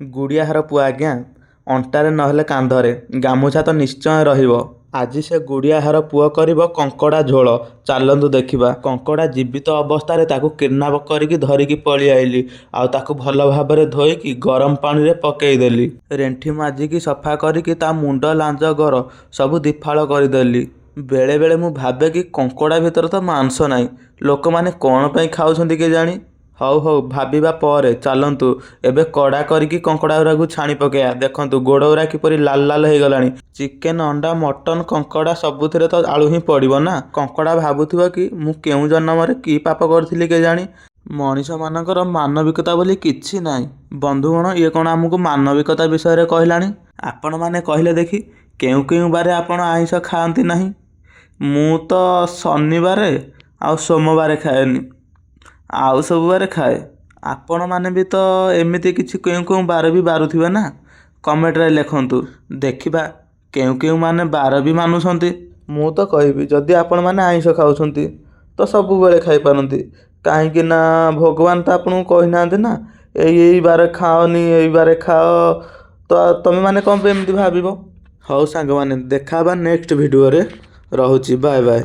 ଗୁଡ଼ିଆ ଘର ପୁଅ ଆଜ୍ଞା, ଅଣ୍ଟାରେ ନହେଲେ କାନ୍ଧରେ ଗାମୁଛା ତ ନିଶ୍ଚୟ ରହିବ। ଆଜି ସେ ଗୁଡ଼ିଆ ଘର ପୁଅ କରିବ କଙ୍କଡ଼ା ଝୋଳ। ଚାଲନ୍ତୁ ଦେଖିବା। କଙ୍କଡ଼ା ଜୀବିତ ଅବସ୍ଥାରେ ତାକୁ କିଡ଼ନାପ କରିକି ଧରିକି ପଳେଇ ଆଇଲି। ଆଉ ତାକୁ ଭଲ ଭାବରେ ଧୋଇକି ଗରମ ପାଣିରେ ପକେଇଦେଲି। ରେଣ୍ଠି ମାଜିକି ସଫା କରିକି ତା ମୁଣ୍ଡ ଲାଞ୍ଜ ଗର ସବୁ ଦିଫାଳ କରିଦେଲି। ବେଳେବେଳେ ମୁଁ ଭାବେ କି କଙ୍କଡ଼ା ଭିତରେ ତ ମାଂସ ନାହିଁ, ଲୋକମାନେ କ'ଣ ପାଇଁ ଖାଉଛନ୍ତି କେଜାଣି। ହଉ ହଉ ଭାବିବା ପରେ ଚାଲନ୍ତୁ ଏବେ କଡ଼ା କରିକି କଙ୍କଡ଼ା ଗୁରାକୁ ଛାଣି ପକେଇବା। ଦେଖନ୍ତୁ ଗୋଡ଼ ଗୁରା କିପରି ଲାଲ ଲାଲ ହେଇଗଲାଣି। ଚିକେନ, ଅଣ୍ଡା, ମଟନ, କଙ୍କଡ଼ା ସବୁଥିରେ ତ ଆଳୁ ହିଁ ପଡ଼ିବ ନା। କଙ୍କଡ଼ା ଭାବୁଥିବ କି ମୁଁ କେଉଁ ଜନ୍ମରେ କି ପାପ କରିଥିଲି କେଜାଣି। ମଣିଷମାନଙ୍କର ମାନବିକତା ବୋଲି କିଛି ନାହିଁ। ବନ୍ଧୁଗଣ, ଇଏ କ'ଣ ଆମକୁ ମାନବିକତା ବିଷୟରେ କହିଲାଣି? ଆପଣମାନେ କହିଲେ ଦେଖି, କେଉଁ କେଉଁ ବାରେ ଆପଣ ଆଇଁଷ ଖାଆନ୍ତି ନାହିଁ? ମୁଁ ତ ଶନିବାରେ ଆଉ ସୋମବାରେ ଖାଏନି, ଆଉ ସବୁ ବାରେ ଖାଏ। ଆପଣମାନେ ବି ତ ଏମିତି କିଛି କେଉଁ କେଉଁ ବାର ବି ବାରୁଥିବେ ନା। କମେଣ୍ଟରେ ଲେଖନ୍ତୁ, ଦେଖିବା କେଉଁ କେଉଁମାନେ ବାର ବି ମାନୁଛନ୍ତି। ମୁଁ ତ କହିବି, ଯଦି ଆପଣମାନେ ଆଇଁଷ ଖାଉଛନ୍ତି ତ ସବୁବେଳେ ଖାଇପାରନ୍ତି। କାହିଁକି ନା ଭଗବାନ ତ ଆପଣଙ୍କୁ କହିନାହାନ୍ତି ନା ଏଇ ବାରେ ଖାଅନି, ଏଇ ବାରେ ଖାଅ। ତ ତମେମାନେ କ'ଣ ପାଇଁ ଏମିତି ଭାବିବ? ହଉ ସାଙ୍ଗମାନେ, ଦେଖା ହେବା ନେକ୍ସଟ ଭିଡ଼ିଓରେ। ରହୁଛି, ବାଏ ବାଏ।